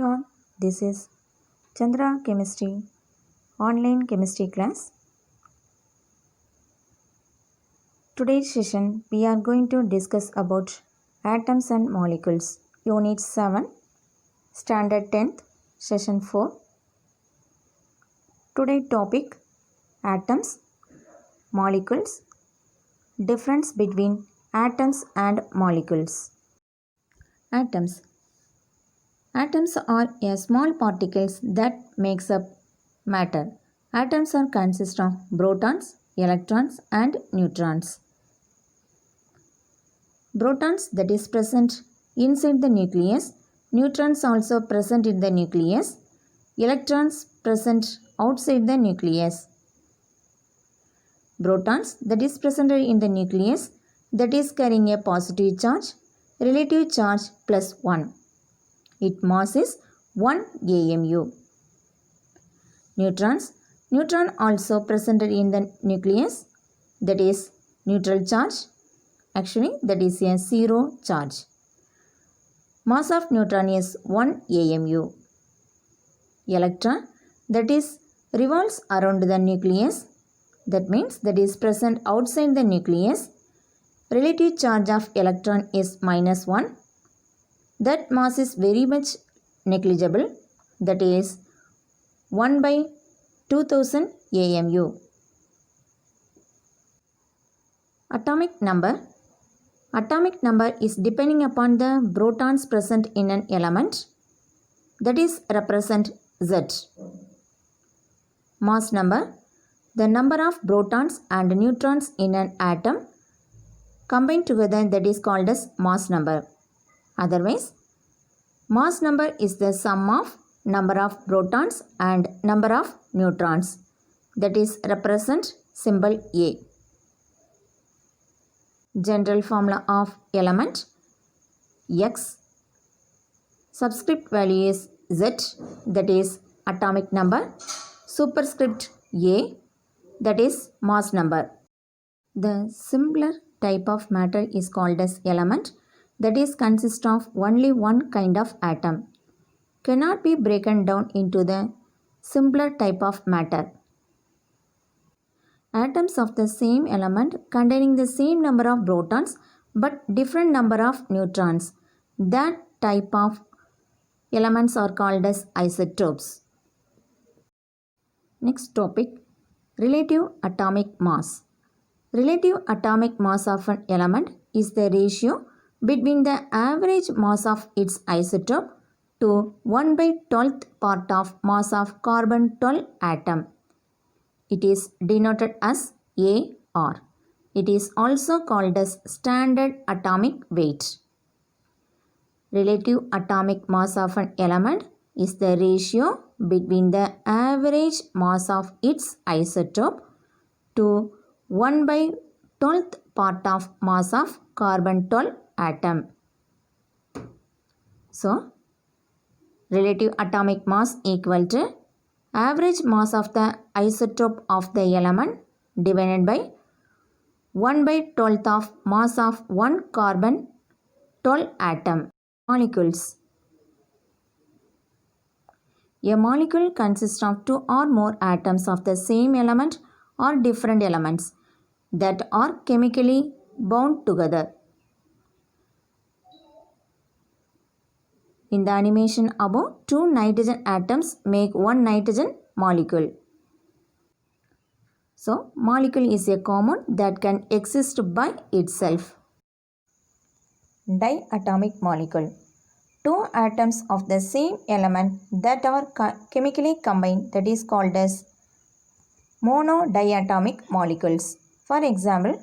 all, this is Chandra Chemistry online chemistry class. Today's session we are going to discuss about atoms and molecules, unit 7, standard 10th, session 4. Today's topic: atoms, molecules, difference between atoms and molecules. Atoms are a small particles that makes up matter. Atoms are consist of protons, electrons and neutrons. Protons that is present inside the nucleus, neutrons also present in the nucleus, electrons present outside the nucleus. Protons that is present in the nucleus, that is carrying a positive charge, relative charge +1. Its mass is 1 AMU. Neutron also present in the nucleus, that is neutral charge. Actually, that is a 0 charge. Mass of neutron is 1 AMU. Electron that is revolves around the nucleus, that means that is present outside the nucleus. Relative charge of electron is -1. That mass is very much negligible, that is 1/2000 AMU. Atomic number is depending upon the protons present in an element, that is represent Z. Mass number, the number of protons and neutrons in an atom combined together, that is called as mass number. Otherwise, mass number is the sum of number of protons and number of neutrons, that is represent symbol A. General formula of element: X, subscript value is Z, that is atomic number, superscript A, that is mass number. The simpler type of matter is called as element, that is consist of only one kind of atom, cannot be broken down into the simpler type of matter. Atoms of the same element containing the same number of protons but different number of neutrons, that type of elements are called as isotopes. Next topic: relative atomic mass. Relative atomic mass of an element is the ratio between the average mass of its isotope to 1/12th part of mass of carbon-12 atom. It is denoted as AR. It is also called as standard atomic weight. Relative atomic mass of an element is the ratio between the average mass of its isotope to 1/12th part of mass of carbon-12 atom. So, relative atomic mass equal to average mass of the isotope of the element divided by 1/12th of mass of one carbon-12 atom. Molecules. A molecule consists of two or more atoms of the same element or different elements that are chemically bound together. In the animation above, two nitrogen atoms make one nitrogen molecule. So, molecule is a compound that can exist by itself. Diatomic molecule. Two atoms of the same element that are chemically combined, that is called as monodiatomic molecules. For example,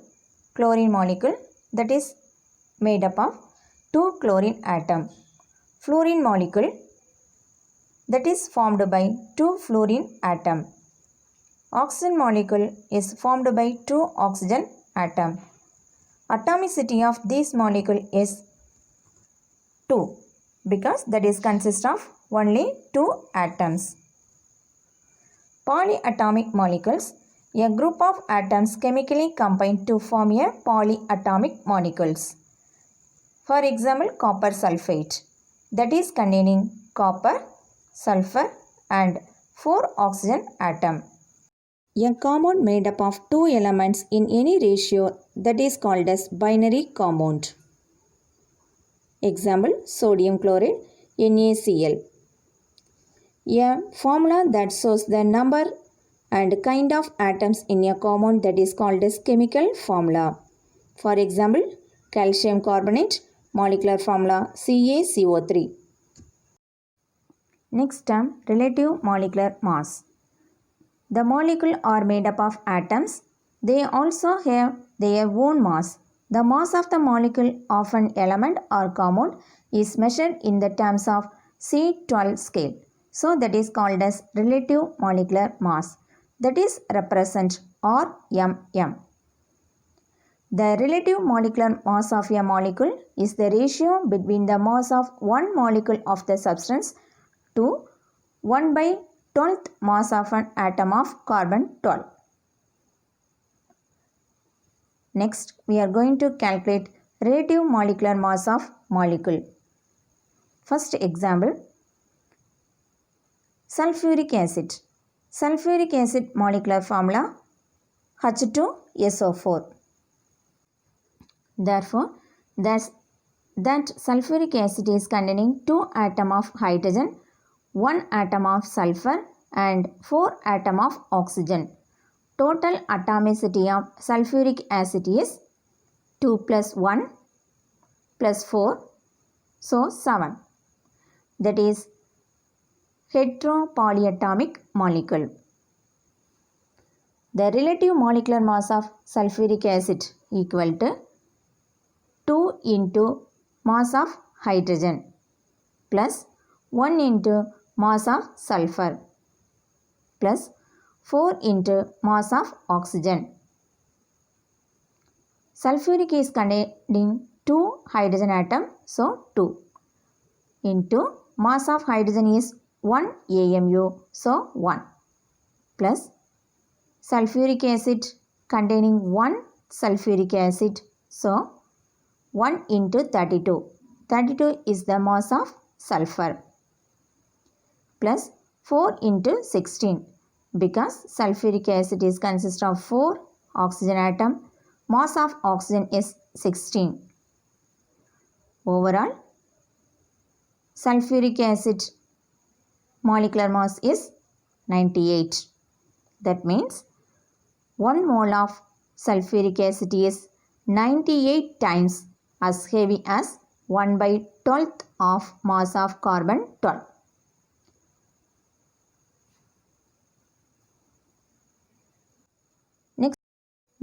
chlorine molecule, that is made up of two chlorine atoms. Fluorine molecule, that is formed by two fluorine atoms. Oxygen molecule is formed by two oxygen atoms. Atomicity of this molecule is 2 because that is consist of only two atoms. Polyatomic molecules, a group of atoms chemically combined to form a polyatomic molecules. For example, copper sulfate, that is containing copper sulfur and 4 oxygen atom. A compound made up of 2 elements in any ratio that is called as binary compound. Example, sodium chloride NaCl. A formula that shows the number and kind of atoms in a compound that is called as chemical formula. For example, calcium carbonate molecular formula CaCO3. Next term, relative molecular mass. The molecules are made up of atoms. They also have their own mass. The mass of the molecule of an element or compound is measured in the terms of C12 scale. So that is called as relative molecular mass. That is represent RMM. The relative molecular mass of a molecule is the ratio between the mass of one molecule of the substance to 1 by 12th mass of an atom of carbon 12. Next, we are going to calculate relative molecular mass of molecule. First example, sulfuric acid. Sulfuric acid molecular formula H2SO4. Therefore, that sulfuric acid is containing 2 atoms of hydrogen, 1 atom of sulfur and 4 atoms of oxygen. Total atomicity of sulfuric acid is 2 plus 1 plus 4, so 7. That is heteropolyatomic molecule. The relative molecular mass of sulfuric acid equal to 2 into mass of hydrogen plus 1 into mass of sulfur plus 4 into mass of oxygen. Sulfuric is containing 2 hydrogen atom, so 2 into mass of hydrogen is 1 AMU, so 1 plus sulfuric acid containing 1 sulfuric acid, so 1 into 32. 32 is the mass of sulfur plus 4 into 16 because sulfuric acid is consist of 4 oxygen atom. Mass of oxygen is 16. Overall, sulfuric acid molecular mass is 98. That means 1 mole of sulfuric acid is 98 times as heavy as 1 by 12th of mass of carbon 12.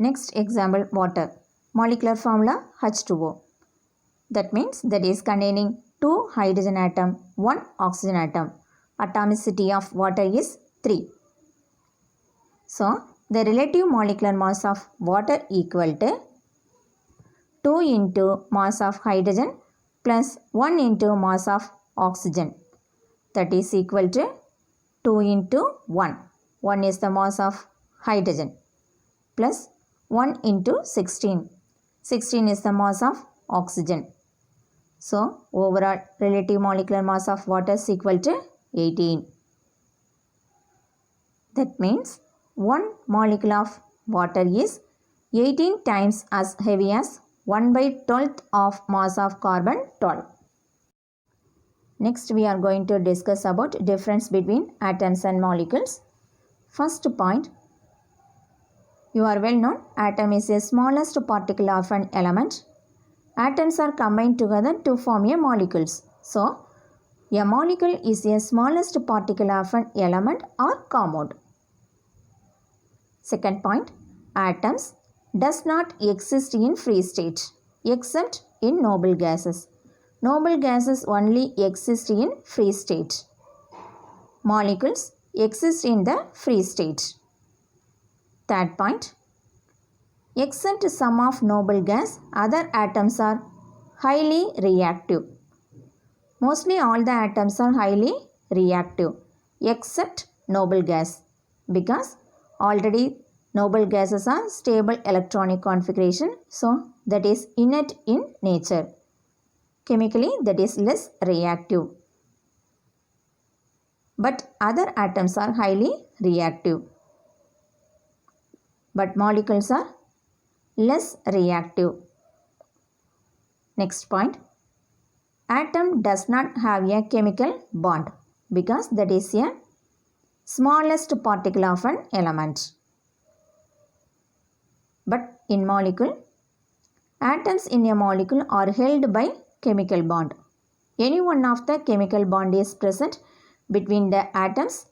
Next example, water. Molecular formula H2O. That means that is containing 2 hydrogen atom, 1 oxygen atom. Atomicity of water is 3. So, the relative molecular mass of water equal to 2 into mass of hydrogen plus 1 into mass of oxygen. That is equal to 2 into 1. 1 is the mass of hydrogen plus 1 into 16. 16 is the mass of oxygen. So, overall relative molecular mass of water is equal to 18. That means 1 molecule of water is 18 times as heavy as 1 by 12th of mass of carbon 12. Next, we are going to discuss about difference between atoms and molecules. First point, you are well known, atom is the smallest particle of an element. Atoms are combined together to form a molecules. So, a molecule is the smallest particle of an element or compound. Second point, atoms does not exist in free state except in noble gases. Noble gases only exist in free state. Molecules exist in the free state. Third point, except some of noble gas, other atoms are highly reactive. Mostly all the atoms are highly reactive except noble gas because already noble gases are stable electronic configuration, so that is innate in nature. Chemically, that is less reactive. but other atoms are highly reactive. But molecules are less reactive. Next point. Atom does not have a chemical bond because that is a smallest particle of an element. But in molecule, atoms in a molecule are held by chemical bond. Any one of the chemical bond is present between the atoms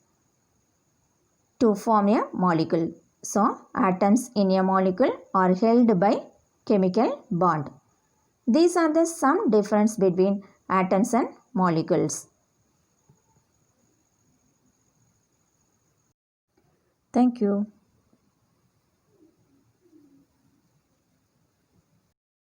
to form a molecule. So, atoms in a molecule are held by chemical bond. These are the some difference between atoms and molecules. Thank you.